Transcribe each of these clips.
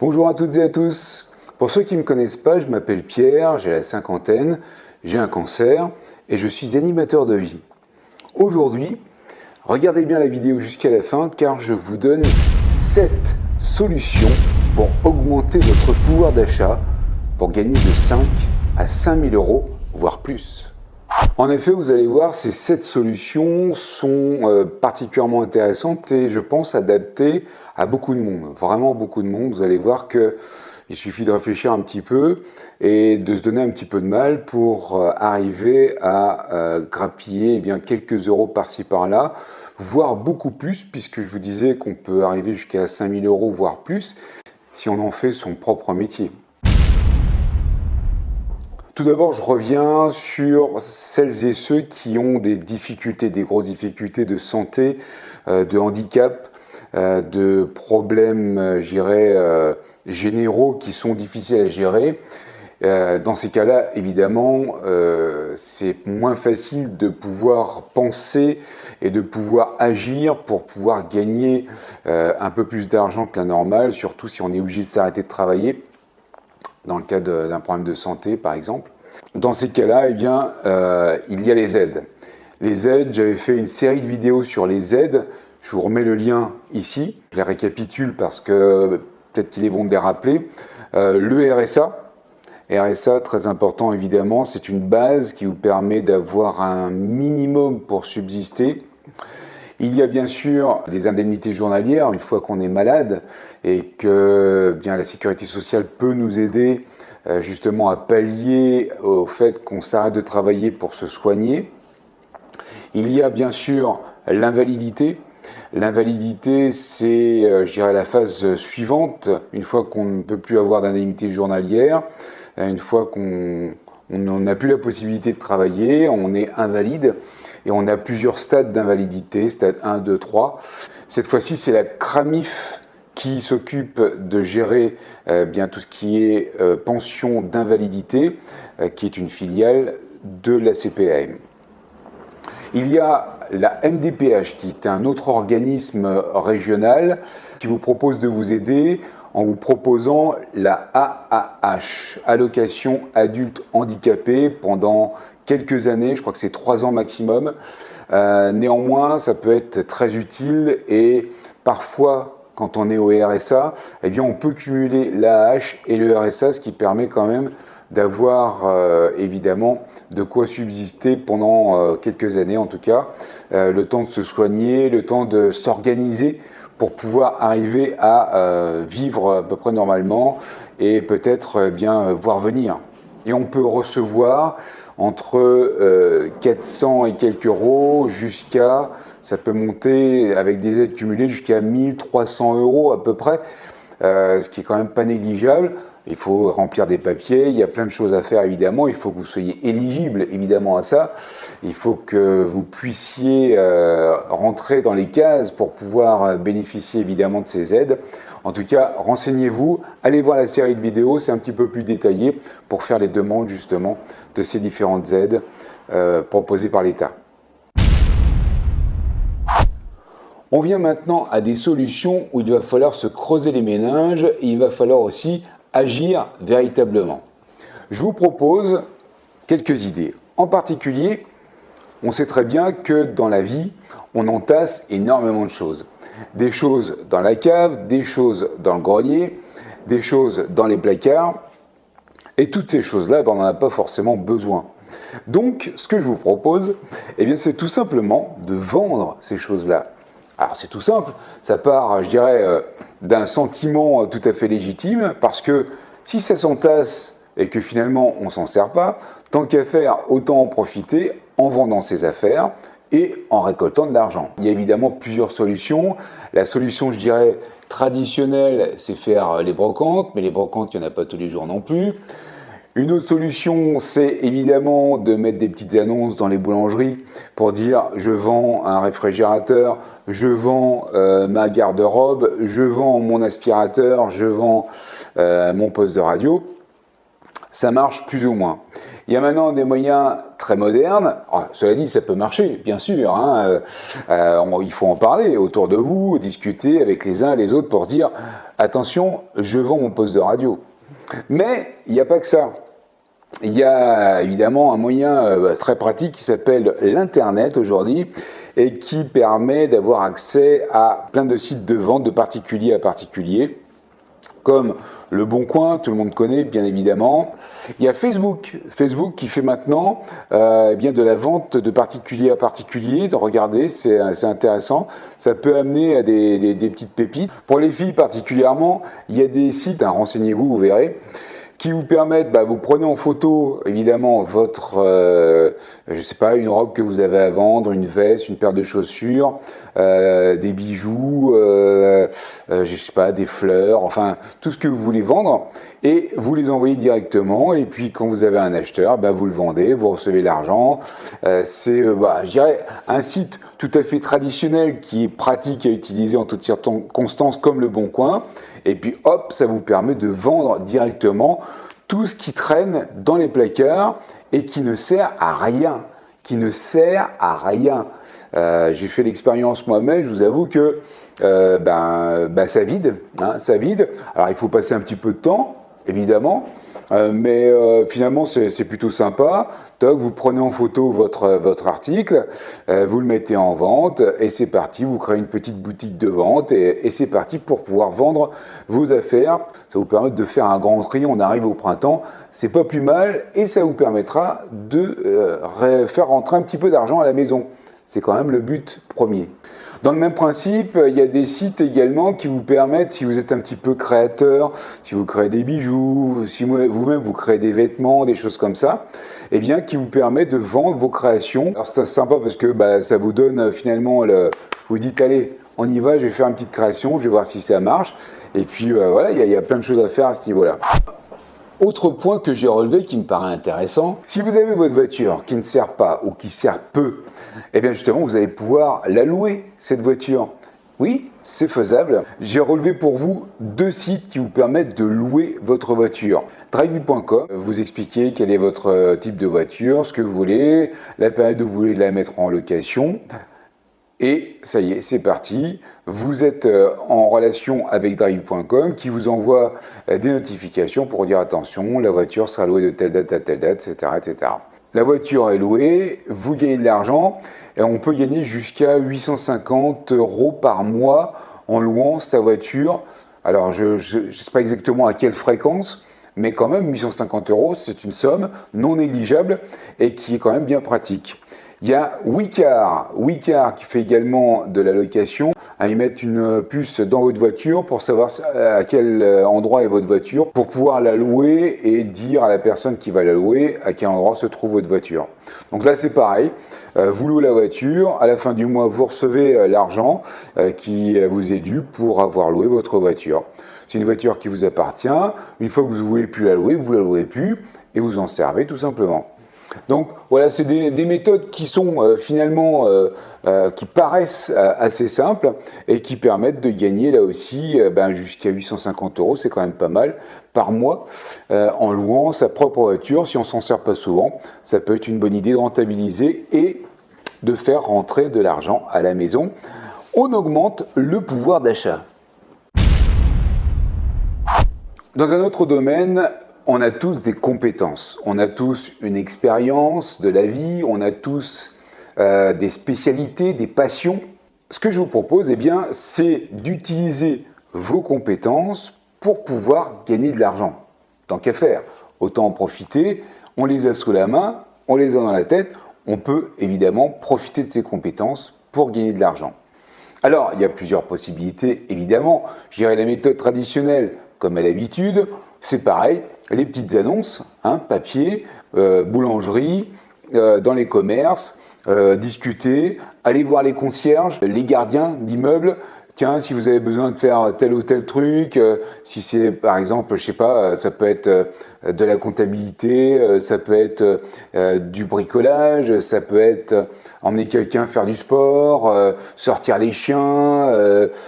Bonjour à toutes et à tous. Pour ceux qui ne me connaissent pas, je m'appelle Pierre, j'ai la cinquantaine, j'ai un cancer et je suis animateur de vie. Aujourd'hui, regardez bien la vidéo jusqu'à la fin car je vous donne 7 solutions pour augmenter votre pouvoir d'achat pour gagner de 5 à 5 000 euros, voire plus. En effet, vous allez voir, ces 7 solutions sont particulièrement intéressantes et je pense adaptées à beaucoup de monde, vraiment beaucoup de monde. Vous allez voir qu'il suffit de réfléchir un petit peu et de se donner un petit peu de mal pour arriver à grappiller quelques euros par-ci par-là, voire beaucoup plus, puisque je vous disais qu'on peut arriver jusqu'à 5 000 euros, voire plus, si on en fait son propre métier. Tout d'abord, je reviens sur celles et ceux qui ont des difficultés, des grosses difficultés de santé, de handicap, de problèmes, généraux qui sont difficiles à gérer. Dans ces cas-là, évidemment, c'est moins facile de pouvoir penser et de pouvoir agir pour pouvoir gagner un peu plus d'argent que la normale, surtout si on est obligé de s'arrêter de travailler, dans le cas d'un problème de santé, par exemple. Dans ces cas-là, il y a les aides. Les aides, j'avais fait une série de vidéos sur les aides. Je vous remets le lien ici. Je les récapitule parce que peut-être qu'il est bon de les rappeler. Le RSA. RSA, très important évidemment, c'est une base qui vous permet d'avoir un minimum pour subsister. Il y a bien sûr les indemnités journalières une fois qu'on est malade et que la sécurité sociale peut nous aider justement à pallier au fait qu'on s'arrête de travailler pour se soigner. Il y a bien sûr l'invalidité. L'invalidité, c'est la phase suivante, une fois qu'on ne peut plus avoir d'indemnité journalière, une fois qu'on n'a plus la possibilité de travailler, on est invalide et on a plusieurs stades d'invalidité, stade 1, 2, 3. Cette fois-ci, c'est la CRAMIF qui s'occupe de gérer tout ce qui est pension d'invalidité, qui est une filiale de la CPAM. Il y a la MDPH, qui est un autre organisme régional qui vous propose de vous aider en vous proposant la AAH, allocation adulte handicapé, pendant quelques années, je crois que c'est 3 ans maximum. Néanmoins, ça peut être très utile et parfois, quand on est au RSA, on peut cumuler l'AAH et le RSA, ce qui permet quand même d'avoir évidemment de quoi subsister pendant quelques années en tout cas, le temps de se soigner, le temps de s'organiser pour pouvoir arriver à vivre à peu près normalement et peut-être voir venir. Et on peut recevoir entre 400 et quelques euros jusqu'à, ça peut monter avec des aides cumulées jusqu'à 1300 euros à peu près, ce qui est quand même pas négligeable. Il faut remplir des papiers, il y a plein de choses à faire évidemment, il faut que vous soyez éligible évidemment à ça, il faut que vous puissiez rentrer dans les cases pour pouvoir bénéficier évidemment de ces aides. En tout cas, renseignez-vous, allez voir la série de vidéos, c'est un petit peu plus détaillé pour faire les demandes justement de ces différentes aides proposées par l'État. On vient maintenant à des solutions où il va falloir se creuser les méninges et il va falloir aussi agir véritablement. Je vous propose quelques idées. En particulier, on sait très bien que dans la vie, on entasse énormément de choses. Des choses dans la cave, des choses dans le grenier, des choses dans les placards. Et toutes ces choses-là, on n'en a pas forcément besoin. Donc, ce que je vous propose, c'est tout simplement de vendre ces choses-là. Alors c'est tout simple, ça part, d'un sentiment tout à fait légitime, parce que si ça s'entasse et que finalement on s'en sert pas, tant qu'à faire, autant en profiter en vendant ses affaires et en récoltant de l'argent. Il y a évidemment plusieurs solutions. La solution, traditionnelle, c'est faire les brocantes, mais les brocantes, il n'y en a pas tous les jours non plus. Une autre solution, c'est évidemment de mettre des petites annonces dans les boulangeries pour dire « je vends un réfrigérateur, je vends ma garde-robe, je vends mon aspirateur, je vends mon poste de radio ». Ça marche plus ou moins. Il y a maintenant des moyens très modernes. Alors, cela dit, ça peut marcher, bien sûr. Il faut en parler autour de vous, discuter avec les uns et les autres pour se dire attention, je vends mon poste de radio. Mais il n'y a pas que ça. Il y a évidemment un moyen très pratique qui s'appelle l'Internet aujourd'hui et qui permet d'avoir accès à plein de sites de vente de particulier à particulier, comme Le Bon Coin, tout le monde connaît bien évidemment. Il y a Facebook qui fait maintenant bien de la vente de particulier à particulier. Regardez, c'est intéressant. Ça peut amener à des petites pépites. Pour les filles particulièrement, il y a des sites, hein, renseignez-vous, vous verrez, qui vous permettent, vous prenez en photo évidemment votre, je sais pas, une robe que vous avez à vendre, une veste, une paire de chaussures, des bijoux, je sais pas, des fleurs, enfin tout ce que vous voulez vendre, et vous les envoyez directement. Et puis quand vous avez un acheteur, vous le vendez, vous recevez l'argent. C'est, je dirais, un site tout à fait traditionnel qui est pratique à utiliser en toutes circonstances, comme Le Bon Coin. Et puis hop, ça vous permet de vendre directement tout ce qui traîne dans les placards et qui ne sert à rien. J'ai fait l'expérience moi-même, je vous avoue que ça vide, ça vide. Alors il faut passer un petit peu de temps, évidemment, mais finalement c'est plutôt sympa. Donc vous prenez en photo votre article, vous le mettez en vente et c'est parti, vous créez une petite boutique de vente et c'est parti pour pouvoir vendre vos affaires. Ça vous permet de faire un grand tri, on arrive au printemps, c'est pas plus mal et ça vous permettra de faire rentrer un petit peu d'argent à la maison. C'est quand même le but premier. Dans le même principe, il y a des sites également qui vous permettent, si vous êtes un petit peu créateur, si vous créez des bijoux, si vous-même vous créez des vêtements, des choses comme ça, eh bien, qui vous permet de vendre vos créations. Alors c'est sympa parce que ça vous donne finalement, vous dites allez, on y va, je vais faire une petite création, je vais voir si ça marche. Et puis voilà, il y a plein de choses à faire à ce niveau-là. Autre point que j'ai relevé qui me paraît intéressant, si vous avez votre voiture qui ne sert pas ou qui sert peu, eh bien justement vous allez pouvoir la louer, cette voiture. Oui, c'est faisable. J'ai relevé pour vous 2 sites qui vous permettent de louer votre voiture. Driveview.com, vous expliquez quel est votre type de voiture, ce que vous voulez, la période où vous voulez la mettre en location. Et ça y est, c'est parti. Vous êtes en relation avec Driveview.com qui vous envoie des notifications pour dire attention, la voiture sera louée de telle date à telle date, etc., etc. La voiture est louée, vous gagnez de l'argent et on peut gagner jusqu'à 850 € par mois en louant sa voiture. Alors, je ne sais pas exactement à quelle fréquence, mais quand même 850 €, c'est une somme non négligeable et qui est quand même bien pratique. Il y a Wicar qui fait également de la location. Ils mettent une puce dans votre voiture pour savoir à quel endroit est votre voiture, pour pouvoir la louer et dire à la personne qui va la louer à quel endroit se trouve votre voiture. Donc là c'est pareil, vous louez la voiture, à la fin du mois vous recevez l'argent qui vous est dû pour avoir loué votre voiture. C'est une voiture qui vous appartient, une fois que vous ne voulez plus la louer, vous ne la louez plus et vous en servez tout simplement. Donc voilà, c'est des méthodes qui sont finalement, qui paraissent assez simples et qui permettent de gagner là aussi jusqu'à 850 €, c'est quand même pas mal, par mois, en louant sa propre voiture. Si on ne s'en sert pas souvent, ça peut être une bonne idée de rentabiliser et de faire rentrer de l'argent à la maison. On augmente le pouvoir d'achat. Dans un autre domaine, on a tous des compétences, on a tous une expérience de la vie, on a tous des spécialités, des passions. Ce que je vous propose, c'est d'utiliser vos compétences pour pouvoir gagner de l'argent. Tant qu'à faire, autant en profiter, on les a sous la main, on les a dans la tête, on peut évidemment profiter de ces compétences pour gagner de l'argent. Alors, il y a plusieurs possibilités, évidemment. Je dirais la méthode traditionnelle, comme à l'habitude, c'est pareil, les petites annonces, papier, boulangerie, dans les commerces, discuter, aller voir les concierges, les gardiens d'immeubles. Tiens, si vous avez besoin de faire tel ou tel truc, si c'est par exemple, je sais pas, ça peut être de la comptabilité, ça peut être du bricolage, ça peut être emmener quelqu'un faire du sport, sortir les chiens.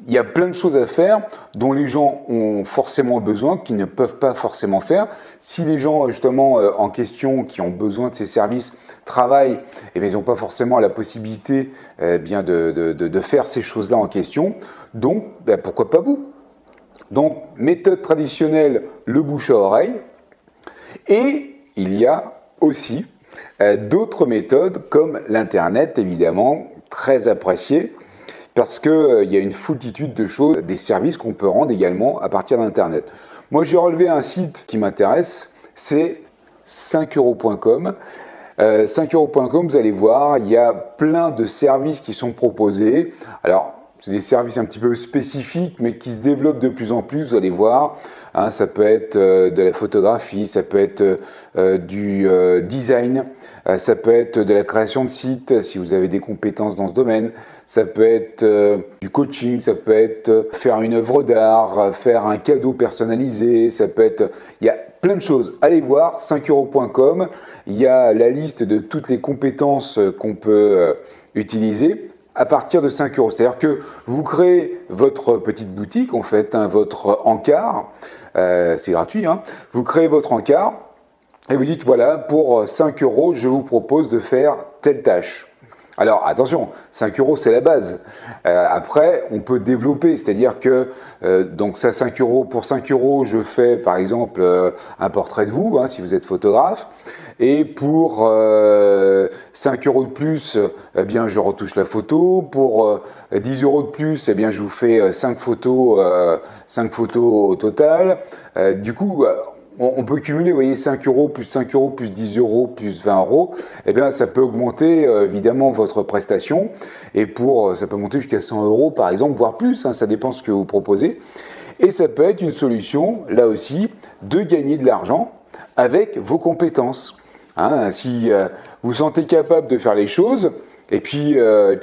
Il y a plein de choses à faire dont les gens ont forcément besoin, qu'ils ne peuvent pas forcément faire. Si les gens justement en question qui ont besoin de ces services travaillent, ils n'ont pas forcément la possibilité de faire ces choses-là en question. Donc, pourquoi pas vous? Donc, méthode traditionnelle, le bouche à oreille. Et il y a aussi d'autres méthodes comme l'Internet, évidemment, très apprécié, parce qu'il y a une foultitude de choses, des services qu'on peut rendre également à partir d'Internet. Moi, j'ai relevé un site qui m'intéresse, c'est 5euros.com. 5euros.com, vous allez voir, il y a plein de services qui sont proposés. Alors, c'est des services un petit peu spécifiques, mais qui se développent de plus en plus, vous allez voir. Hein, ça peut être de la photographie, ça peut être du design, ça peut être de la création de sites, si vous avez des compétences dans ce domaine. Ça peut être du coaching, ça peut être faire une œuvre d'art, faire un cadeau personnalisé, ça peut être... Il y a plein de choses. Allez voir, 5euros.com. Il y a la liste de toutes les compétences qu'on peut utiliser à partir de 5 euros. C'est-à-dire que vous créez votre petite boutique, en fait, hein, votre encart, c'est gratuit, hein. Vous créez votre encart et vous dites, voilà, pour 5 euros, je vous propose de faire telle tâche. Alors attention, 5 euros c'est la base. Après, on peut développer, c'est-à-dire que donc ça 5 euros, pour 5 euros, je fais par exemple un portrait de vous, hein, si vous êtes photographe. Et pour 5 euros de plus, eh bien, je retouche la photo. Pour 10 euros de plus, eh bien, je vous fais 5 photos au total. Du coup, on peut cumuler, vous voyez, 5 euros plus 5 euros plus 10 euros plus 20 euros. Eh bien, ça peut augmenter évidemment votre prestation. Et ça peut monter jusqu'à 100 euros par exemple, voire plus. Hein, ça dépend de ce que vous proposez. Et ça peut être une solution, là aussi, de gagner de l'argent avec vos compétences. Hein, si vous sentez capable de faire les choses, et puis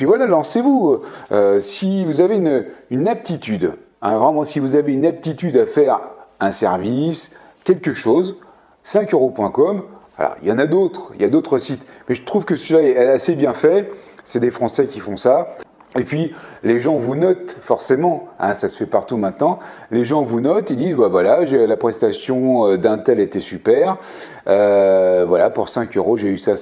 voilà, lancez-vous. Si vous avez une aptitude, hein, vraiment, si vous avez une aptitude à faire un service, quelque chose, 5euros.com, alors il y en a d'autres, il y a d'autres sites, mais je trouve que celui-là est assez bien fait, c'est des Français qui font ça. Et puis, les gens vous notent forcément, hein, ça se fait partout maintenant, les gens vous notent, ils disent, bah voilà, la prestation d'un tel était super, voilà, pour 5 euros, j'ai eu ça,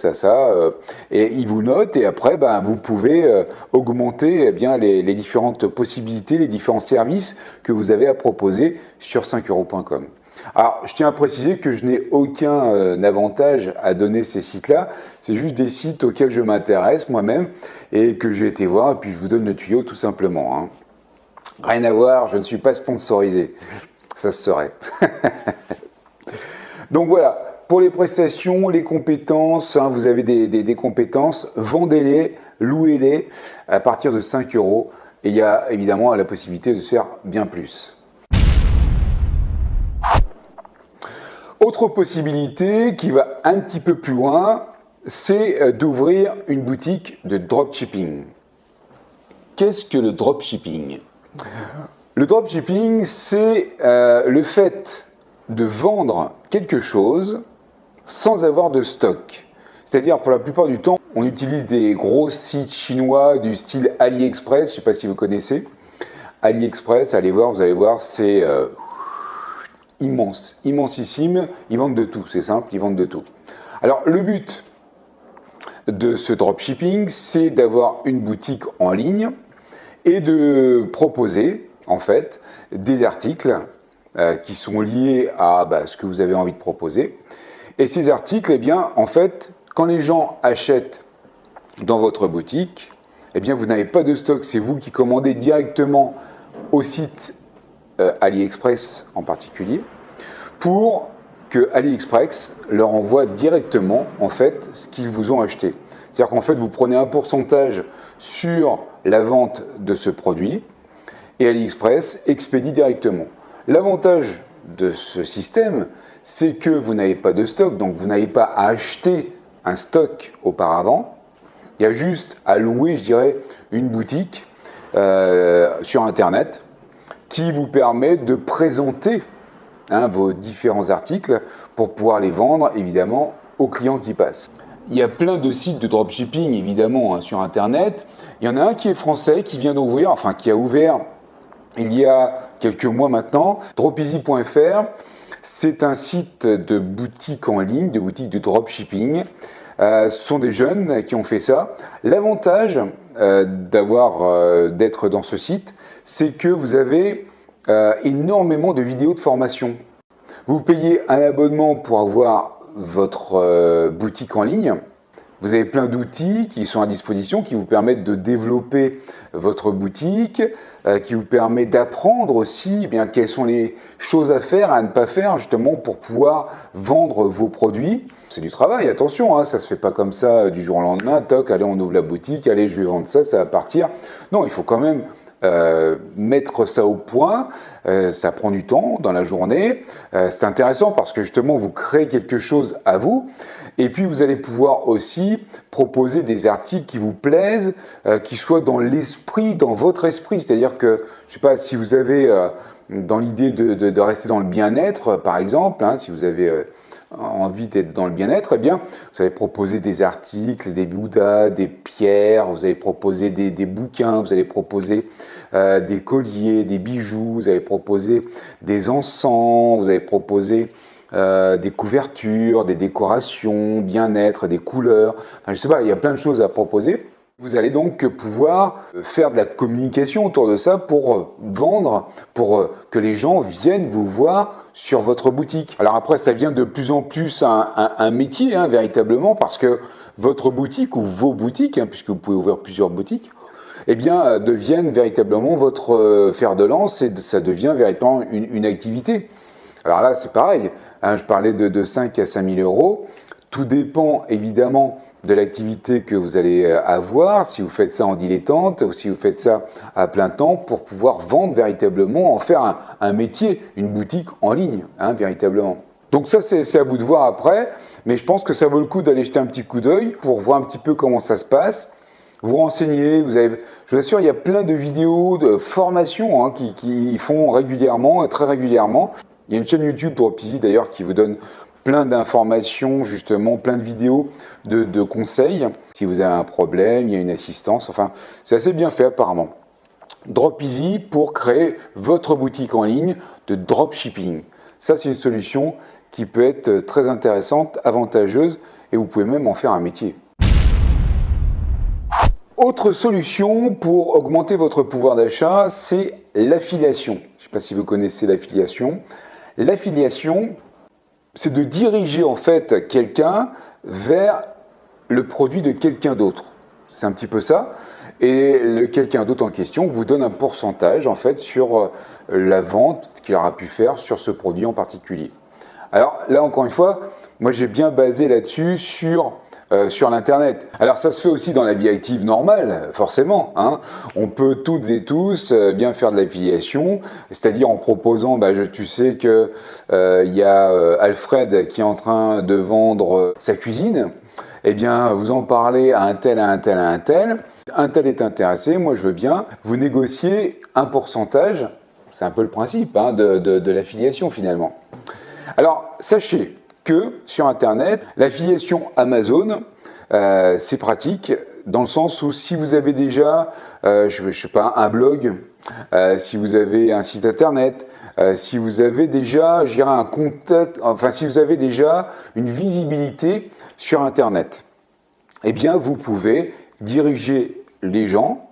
et ils vous notent, et après, bah, vous pouvez augmenter eh bien, les différentes possibilités, les différents services que vous avez à proposer sur 5euros.com. Alors, je tiens à préciser que je n'ai aucun avantage à donner ces sites-là. C'est juste des sites auxquels je m'intéresse moi-même et que j'ai été voir. Et puis, je vous donne le tuyau tout simplement. Hein. Rien à voir, je ne suis pas sponsorisé. Ça se serait. Donc voilà, pour les prestations, les compétences, hein, vous avez des compétences, vendez-les, louez-les à partir de 5 euros. Et il y a évidemment la possibilité de se faire bien plus. Autre possibilité qui va un petit peu plus loin, c'est d'ouvrir une boutique de dropshipping. Qu'est-ce que le dropshipping? Le dropshipping, c'est le fait de vendre quelque chose sans avoir de stock. C'est-à-dire, pour la plupart du temps, on utilise des gros sites chinois du style AliExpress, je ne sais pas si vous connaissez. AliExpress, allez voir, vous allez voir, c'est... immense, immensissime, ils vendent de tout, c'est simple, ils vendent de tout. Alors le but de ce dropshipping, c'est d'avoir une boutique en ligne et de proposer en fait des articles qui sont liés à ce que vous avez envie de proposer. Et ces articles, eh bien, en fait, quand les gens achètent dans votre boutique, eh bien, vous n'avez pas de stock, c'est vous qui commandez directement au site AliExpress en particulier, pour que AliExpress leur envoie directement en fait ce qu'ils vous ont acheté. C'est-à-dire qu'en fait vous prenez un pourcentage sur la vente de ce produit et AliExpress expédie directement. L'avantage de ce système, c'est que vous n'avez pas de stock, donc vous n'avez pas à acheter un stock auparavant. Il y a juste à louer, je dirais, une boutique sur Internet qui vous permet de présenter vos différents articles pour pouvoir les vendre évidemment aux clients qui passent. Il y a plein de sites de dropshipping évidemment sur Internet. Il y en a un qui est français qui vient d'ouvrir, enfin qui a ouvert il y a quelques mois maintenant, dropeasy.fr. C'est un site de boutique en ligne, de boutique de dropshipping. Ce sont des jeunes qui ont fait ça. L'avantage d'être dans ce site, c'est que vous avez énormément de vidéos de formation. Vous payez un abonnement pour avoir votre boutique en ligne. Vous avez plein d'outils qui sont à disposition, qui vous permettent de développer votre boutique, qui vous permettent d'apprendre aussi quelles sont les choses à faire, à ne pas faire, justement pour pouvoir vendre vos produits. C'est du travail, attention, hein, ça ne se fait pas comme ça du jour au lendemain, toc, allez on ouvre la boutique, allez je vais vendre ça, ça va partir. Non, il faut quand même mettre ça au point, ça prend du temps dans la journée, c'est intéressant parce que justement vous créez quelque chose à vous et puis vous allez pouvoir aussi proposer des articles qui vous plaisent, qui soient dans l'esprit, dans votre esprit, c'est-à-dire que, je sais pas, si vous avez dans l'idée de rester dans le bien-être par exemple, hein, si vous avez envie d'être dans le bien-être, eh bien, vous allez proposer des articles, des bouddhas, des pierres, vous allez proposer des bouquins, vous allez proposer des colliers, des bijoux, vous allez proposer des encens, vous allez proposer des couvertures, des décorations, bien-être, des couleurs, enfin, je sais pas, il y a plein de choses à proposer. Vous allez donc pouvoir faire de la communication autour de ça pour vendre, pour que les gens viennent vous voir sur votre boutique. Alors après, ça devient de plus en plus un métier, hein, véritablement, parce que votre boutique ou vos boutiques, hein, puisque vous pouvez ouvrir plusieurs boutiques, eh bien, deviennent véritablement votre fer de lance et ça devient véritablement une activité. Alors là, c'est pareil, hein, je parlais de 5 à 5 000 euros. Tout dépend évidemment de l'activité que vous allez avoir, si vous faites ça en dilettante ou si vous faites ça à plein temps pour pouvoir vendre véritablement, en faire un métier, une boutique en ligne, hein, véritablement. Donc ça, c'est à vous de voir après, mais je pense que ça vaut le coup d'aller jeter un petit coup d'œil pour voir un petit peu comment ça se passe. Vous renseignez, je vous assure, il y a plein de vidéos de formation, hein, qui font régulièrement, très régulièrement. Il y a une chaîne YouTube Dropeasy d'ailleurs qui vous donne plein d'informations, justement, plein de vidéos de conseils. Si vous avez un problème, il y a une assistance, enfin, c'est assez bien fait apparemment. Dropeasy pour créer votre boutique en ligne de dropshipping. Ça, c'est une solution qui peut être très intéressante, avantageuse, et vous pouvez même en faire un métier. Autre solution pour augmenter votre pouvoir d'achat, c'est l'affiliation. Je ne sais pas si vous connaissez l'affiliation. L'affiliation, c'est de diriger en fait quelqu'un vers le produit de quelqu'un d'autre. C'est un petit peu ça. Et le quelqu'un d'autre en question vous donne un pourcentage en fait sur la vente qu'il aura pu faire sur ce produit en particulier. Alors là encore une fois, moi j'ai bien basé là-dessus sur l'internet. Alors ça se fait aussi dans la vie active normale, forcément, hein. On peut toutes et tous bien faire de l'affiliation, c'est-à-dire en proposant, tu sais que il y a Alfred qui est en train de vendre sa cuisine. Eh bien, vous en parlez à un tel, à un tel, à un tel. Un tel est intéressé, moi je veux bien. Vous négociez un pourcentage, c'est un peu le principe, hein, de l'affiliation finalement. Alors, sachez que sur Internet, l'affiliation Amazon, c'est pratique dans le sens où si vous avez déjà, je sais pas, un blog, si vous avez un site Internet, si vous avez déjà, je dirais, un contact, enfin si vous avez déjà une visibilité sur Internet, eh bien vous pouvez diriger les gens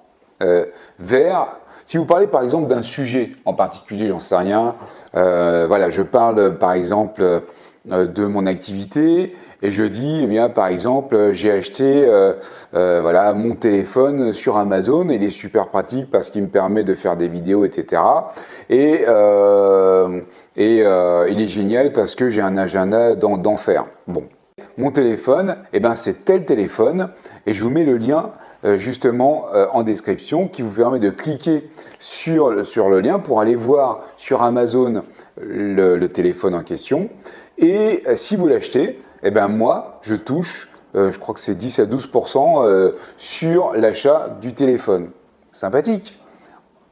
vers, si vous parlez par exemple d'un sujet en particulier, j'en sais rien, voilà, je parle par exemple de mon activité et je dis, eh bien, par exemple, j'ai acheté voilà, mon téléphone sur Amazon et il est super pratique parce qu'il me permet de faire des vidéos, etc. Et il est génial parce que j'ai un agenda d'enfer. Bon, mon téléphone, eh ben, c'est tel téléphone et je vous mets le lien justement en description qui vous permet de cliquer sur le lien pour aller voir sur Amazon le téléphone en question. Et si vous l'achetez, eh ben moi, je touche, je crois que c'est 10 à 12% sur l'achat du téléphone. Sympathique.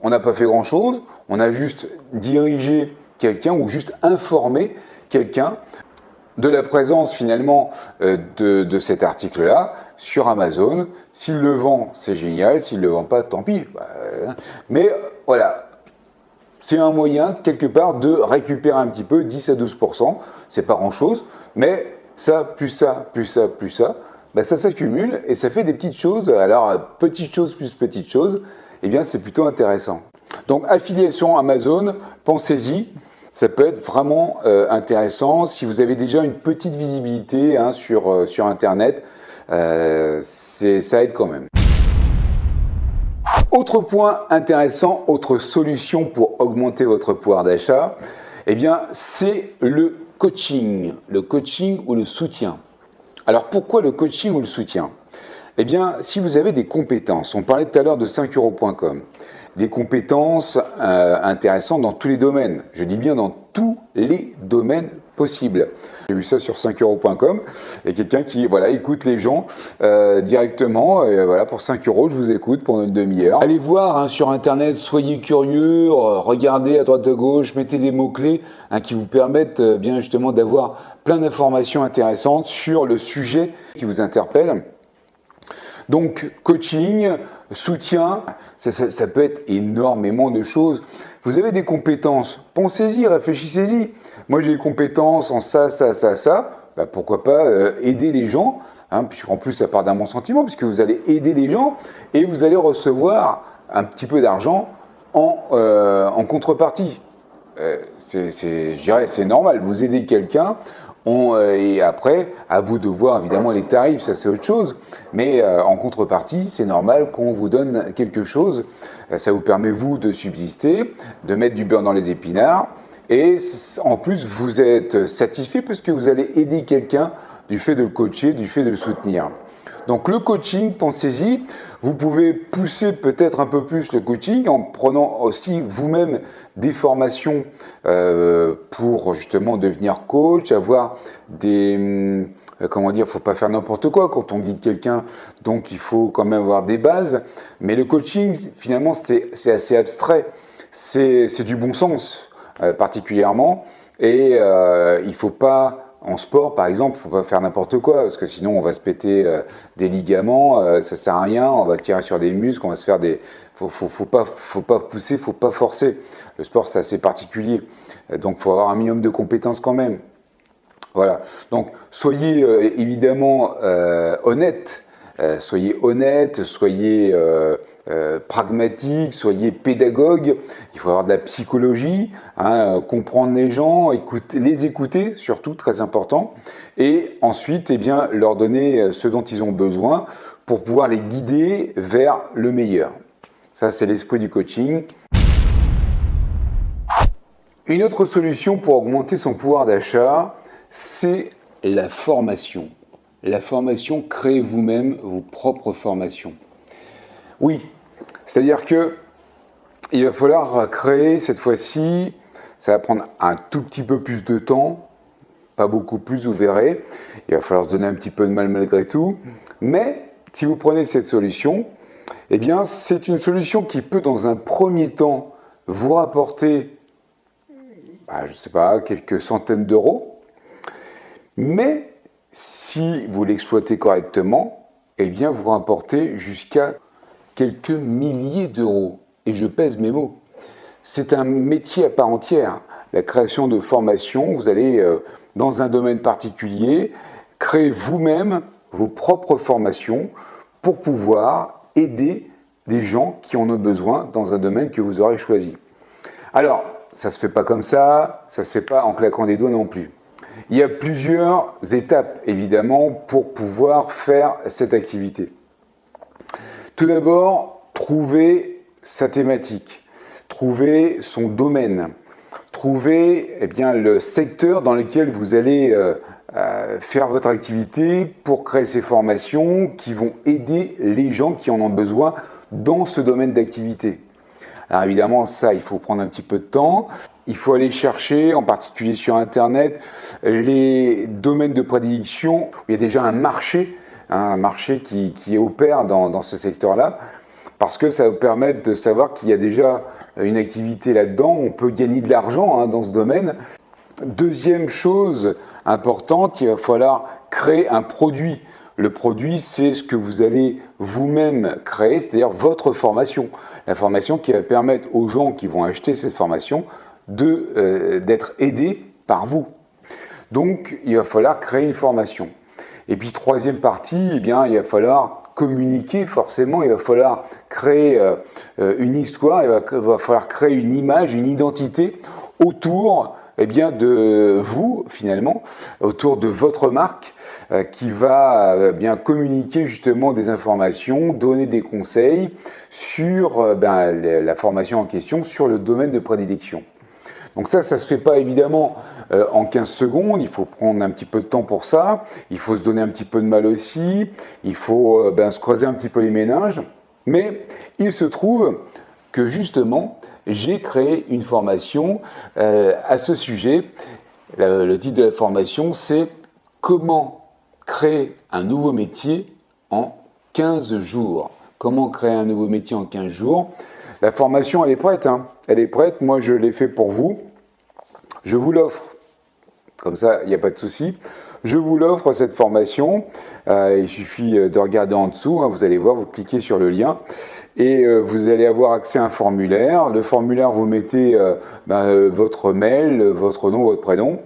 On n'a pas fait grand-chose, on a juste dirigé quelqu'un ou juste informé quelqu'un de la présence finalement de cet article-là sur Amazon. S'il le vend, c'est génial. S'il ne le vend pas, tant pis. Mais voilà. C'est un moyen, quelque part, de récupérer un petit peu, 10 à 12%. C'est pas grand-chose, mais ça, plus ça, plus ça, plus ça, ça s'accumule et ça fait des petites choses. Alors, petites choses plus petites choses, eh bien, c'est plutôt intéressant. Donc affiliation Amazon, pensez-y. Ça peut être vraiment intéressant si vous avez déjà une petite visibilité hein, sur Internet. Ça aide quand même. Autre point intéressant, autre solution pour augmenter votre pouvoir d'achat, eh bien, c'est le coaching ou le soutien. Alors pourquoi le coaching ou le soutien? Eh bien, si vous avez des compétences, on parlait tout à l'heure de 5euros.com, des compétences intéressantes dans tous les domaines. Je dis bien dans tous les domaines possibles. J'ai vu ça sur 5euros.com et quelqu'un qui écoute les gens directement. Et voilà, pour 5 euros, je vous écoute pendant une demi-heure. Allez voir hein, sur Internet, soyez curieux, regardez à droite à gauche, mettez des mots-clés hein, qui vous permettent bien justement d'avoir plein d'informations intéressantes sur le sujet qui vous interpelle. Donc, coaching, soutien, ça peut être énormément de choses. Vous avez des compétences, pensez-y, réfléchissez-y. Moi, j'ai des compétences en ça. Bah, pourquoi pas aider les gens, hein, puisqu'en plus, ça part d'un bon sentiment, puisque vous allez aider les gens et vous allez recevoir un petit peu d'argent en contrepartie. Je dirais, c'est normal, vous aidez quelqu'un. Et après, à vous de voir évidemment les tarifs, ça c'est autre chose. Mais en contrepartie, c'est normal qu'on vous donne quelque chose. Ça vous permet, vous, de subsister, de mettre du beurre dans les épinards. Et en plus, vous êtes satisfait parce que vous allez aider quelqu'un du fait de le coacher, du fait de le soutenir. Donc le coaching, pensez-y, vous pouvez pousser peut-être un peu plus le coaching en prenant aussi vous-même des formations pour justement devenir coach, avoir des... comment dire, il ne faut pas faire n'importe quoi quand on guide quelqu'un, donc il faut quand même avoir des bases. Mais le coaching, finalement, c'est assez abstrait, c'est du bon sens particulièrement, et il ne faut pas... En sport, par exemple, il ne faut pas faire n'importe quoi, parce que sinon on va se péter des ligaments, ça ne sert à rien, on va tirer sur des muscles, on va se faire des... faut pas pousser, il ne faut pas forcer. Le sport, c'est assez particulier, donc il faut avoir un minimum de compétences quand même. Voilà, donc soyez évidemment honnête, soyez pragmatique, soyez pédagogue, il faut avoir de la psychologie, hein, comprendre les gens, les écouter, surtout, très important, et ensuite eh bien, leur donner ce dont ils ont besoin pour pouvoir les guider vers le meilleur. Ça, c'est l'esprit du coaching. Une autre solution pour augmenter son pouvoir d'achat, c'est la formation. La formation, créez vous-même vos propres formations. Oui, c'est-à-dire que il va falloir créer cette fois-ci, ça va prendre un tout petit peu plus de temps, pas beaucoup plus, vous verrez. Il va falloir se donner un petit peu de mal malgré tout. Mais si vous prenez cette solution, eh bien, c'est une solution qui peut, dans un premier temps, vous rapporter, je ne sais pas, quelques centaines d'euros. Mais si vous l'exploitez correctement, eh bien, vous rapportez jusqu'à quelques milliers d'euros. Et je pèse mes mots. C'est un métier à part entière. La création de formations, vous allez, dans un domaine particulier, créer vous-même vos propres formations pour pouvoir aider des gens qui en ont besoin dans un domaine que vous aurez choisi. Alors, ça ne se fait pas comme ça ne se fait pas en claquant des doigts non plus. Il y a plusieurs étapes, évidemment, pour pouvoir faire cette activité. Tout d'abord, trouver sa thématique, trouver son domaine, trouver le secteur dans lequel vous allez faire votre activité pour créer ces formations qui vont aider les gens qui en ont besoin dans ce domaine d'activité. Alors évidemment, ça, il faut prendre un petit peu de temps. Il faut aller chercher, en particulier sur Internet, les domaines de prédilection où il y a déjà un marché qui opère dans ce secteur-là, parce que ça va vous permettre de savoir qu'il y a déjà une activité là-dedans, on peut gagner de l'argent dans ce domaine. Deuxième chose importante, il va falloir créer un produit. Le produit, c'est ce que vous allez vous-même créer, c'est-à-dire votre formation. La formation qui va permettre aux gens qui vont acheter cette formation d'être aidés par vous. Donc, il va falloir créer une formation. Et puis, troisième partie, il va falloir communiquer forcément, il va falloir créer une histoire, il va falloir créer une image, une identité autour de vous, finalement, autour de votre marque qui va bien communiquer justement des informations, donner des conseils sur la formation en question, sur le domaine de prédilection. Donc ça se fait pas évidemment en 15 secondes, il faut prendre un petit peu de temps pour ça, il faut se donner un petit peu de mal aussi, il faut se creuser un petit peu les méninges, mais il se trouve que justement, j'ai créé une formation à ce sujet. Le titre de la formation, c'est « Comment créer un nouveau métier en 15 jours ». Comment créer un nouveau métier en 15 jours. La formation, elle est prête. Hein. Elle est prête, moi je l'ai fait pour vous. Je vous l'offre. Comme ça, il n'y a pas de souci. Je vous l'offre, cette formation. Il suffit de regarder en dessous. Hein, vous allez voir, vous cliquez sur le lien. Et vous allez avoir accès à un formulaire. Le formulaire, vous mettez votre mail, votre nom, votre prénom.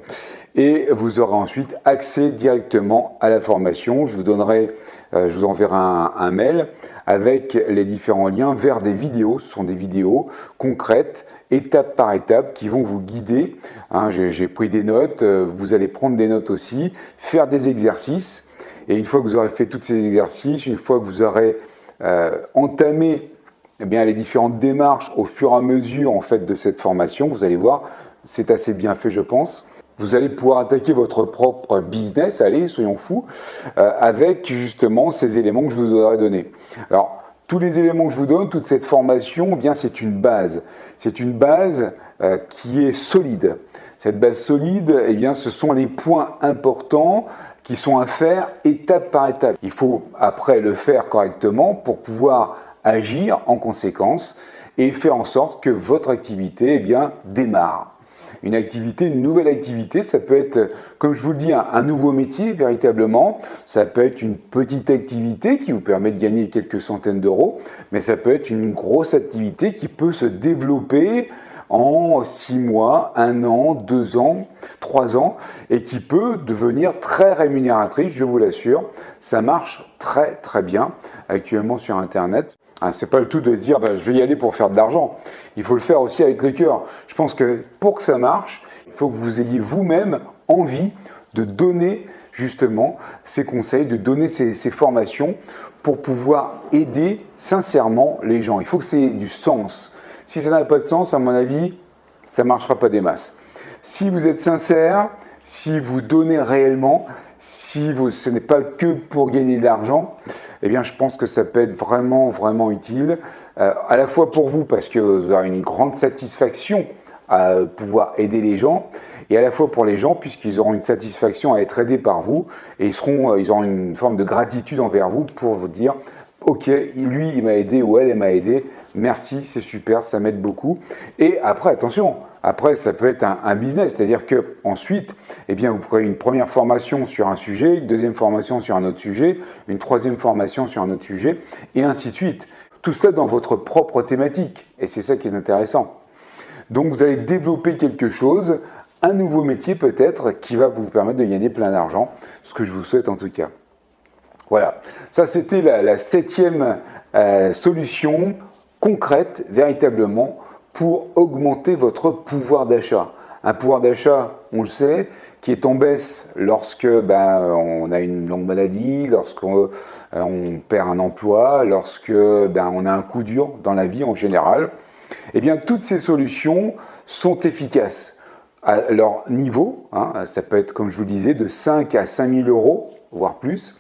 Et vous aurez ensuite accès directement à la formation. Je vous enverrai un mail avec les différents liens vers des vidéos. Ce sont des vidéos concrètes, étape par étape, qui vont vous guider. Hein, j'ai pris des notes, vous allez prendre des notes aussi, faire des exercices. Et une fois que vous aurez fait tous ces exercices, une fois que vous aurez entamé les différentes démarches au fur et à mesure en fait, de cette formation, vous allez voir, c'est assez bien fait, je pense. Vous allez pouvoir attaquer votre propre business, allez, soyons fous, avec justement ces éléments que je vous aurais donnés. Alors, tous les éléments que je vous donne, toute cette formation, c'est une base. C'est une base qui est solide. Cette base solide, ce sont les points importants qui sont à faire étape par étape. Il faut après le faire correctement pour pouvoir agir en conséquence et faire en sorte que votre activité démarre. Une nouvelle activité, ça peut être, comme je vous le dis, un nouveau métier véritablement. Ça peut être une petite activité qui vous permet de gagner quelques centaines d'euros, mais ça peut être une grosse activité qui peut se développer en 6 mois, 1 an, 2 ans, 3 ans, et qui peut devenir très rémunératrice, je vous l'assure. Ça marche très très bien actuellement sur Internet. C'est pas le tout de se dire je vais y aller pour faire de l'argent. Il faut le faire aussi avec le cœur. Je pense que pour que ça marche, il faut que vous ayez vous-même envie de donner justement ces conseils, de donner ces formations pour pouvoir aider sincèrement les gens. Il faut que ça ait du sens. Si ça n'a pas de sens, à mon avis, ça ne marchera pas des masses. Si vous êtes sincère, si vous donnez réellement, ce n'est pas que pour gagner de l'argent, je pense que ça peut être vraiment, vraiment utile, à la fois pour vous, parce que vous aurez une grande satisfaction à pouvoir aider les gens, et à la fois pour les gens, puisqu'ils auront une satisfaction à être aidés par vous, et ils auront une forme de gratitude envers vous pour vous dire « Ok, lui, il m'a aidé ou elle m'a aidé, merci, c'est super, ça m'aide beaucoup. » Et après, attention, après, ça peut être un business, c'est-à-dire qu'ensuite, vous prenez une première formation sur un sujet, une deuxième formation sur un autre sujet, une troisième formation sur un autre sujet, et ainsi de suite. Tout ça dans votre propre thématique, et c'est ça qui est intéressant. Donc, vous allez développer quelque chose, un nouveau métier peut-être, qui va vous permettre de gagner plein d'argent, ce que je vous souhaite en tout cas. Voilà, ça c'était la 7e solution concrète, véritablement, pour augmenter votre pouvoir d'achat. Un pouvoir d'achat, on le sait, qui est en baisse lorsque on a une longue maladie, lorsqu'on perd un emploi, lorsque on a un coup dur dans la vie en général. Toutes ces solutions sont efficaces à leur niveau. Ça peut être, comme je vous le disais, de 5 à 5 000 euros, voire plus.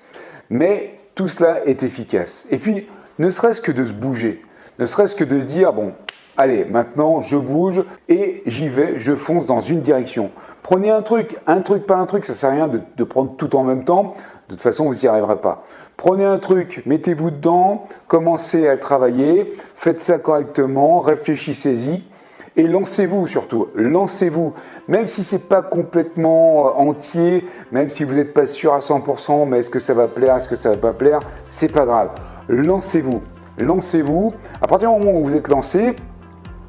Mais tout cela est efficace. Et puis, ne serait-ce que de se bouger, ne serait-ce que de se dire, bon, allez, maintenant, je bouge et j'y vais, je fonce dans une direction. Prenez un truc par un truc, ça ne sert à rien de prendre tout en même temps. De toute façon, vous n'y arriverez pas. Prenez un truc, mettez-vous dedans, commencez à le travailler, faites ça correctement, réfléchissez-y. Et lancez-vous surtout, lancez-vous, même si ce n'est pas complètement entier, même si vous n'êtes pas sûr à 100%, mais est-ce que ça va plaire, est-ce que ça ne va pas plaire, c'est pas grave. Lancez-vous, lancez-vous. À partir du moment où vous êtes lancé,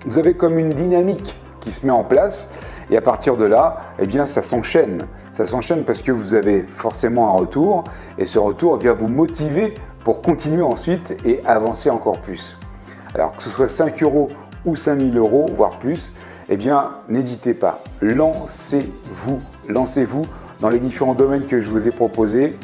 vous avez comme une dynamique qui se met en place et à partir de là, ça s'enchaîne. Ça s'enchaîne parce que vous avez forcément un retour et ce retour vient vous motiver pour continuer ensuite et avancer encore plus. Alors que ce soit 5 € ou 5 000 €, voire plus, eh bien n'hésitez pas, lancez-vous dans les différents domaines que je vous ai proposés.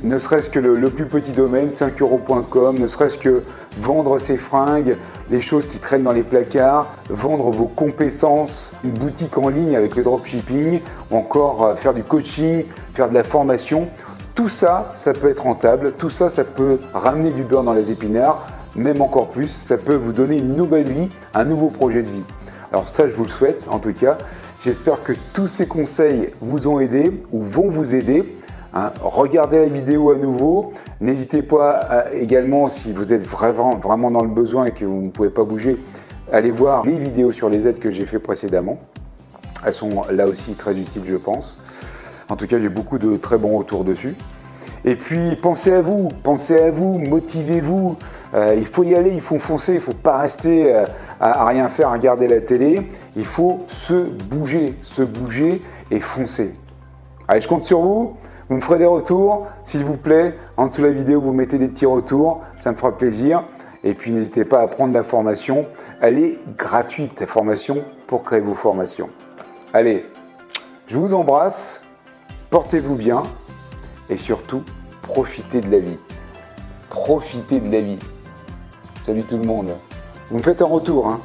Ne serait-ce que le plus petit domaine, 5euros.com, ne serait-ce que vendre ses fringues, les choses qui traînent dans les placards, vendre vos compétences, une boutique en ligne avec le dropshipping, ou encore faire du coaching, faire de la formation. Tout ça, ça peut être rentable, tout ça, ça peut ramener du beurre dans les épinards, même encore plus, ça peut vous donner une nouvelle vie, un nouveau projet de vie. Alors ça, je vous le souhaite en tout cas. J'espère que tous ces conseils vous ont aidé ou vont vous aider. Regardez la vidéo à nouveau. N'hésitez pas également, si vous êtes vraiment dans le besoin et que vous ne pouvez pas bouger, allez voir les vidéos sur les aides que j'ai fait précédemment. Elles sont là aussi très utiles, je pense. En tout cas, j'ai beaucoup de très bons retours dessus. Et puis, pensez à vous, motivez-vous. Il faut y aller, il faut foncer, il ne faut pas rester à rien faire, à regarder la télé. Il faut se bouger et foncer. Allez, je compte sur vous. Vous me ferez des retours, s'il vous plaît. En dessous de la vidéo, vous mettez des petits retours. Ça me fera plaisir. Et puis, n'hésitez pas à prendre la formation. Elle est gratuite, la formation, pour créer vos formations. Allez, je vous embrasse. Portez-vous bien. Et surtout, profitez de la vie. Profitez de la vie. Salut tout le monde. Vous me faites un retour, hein.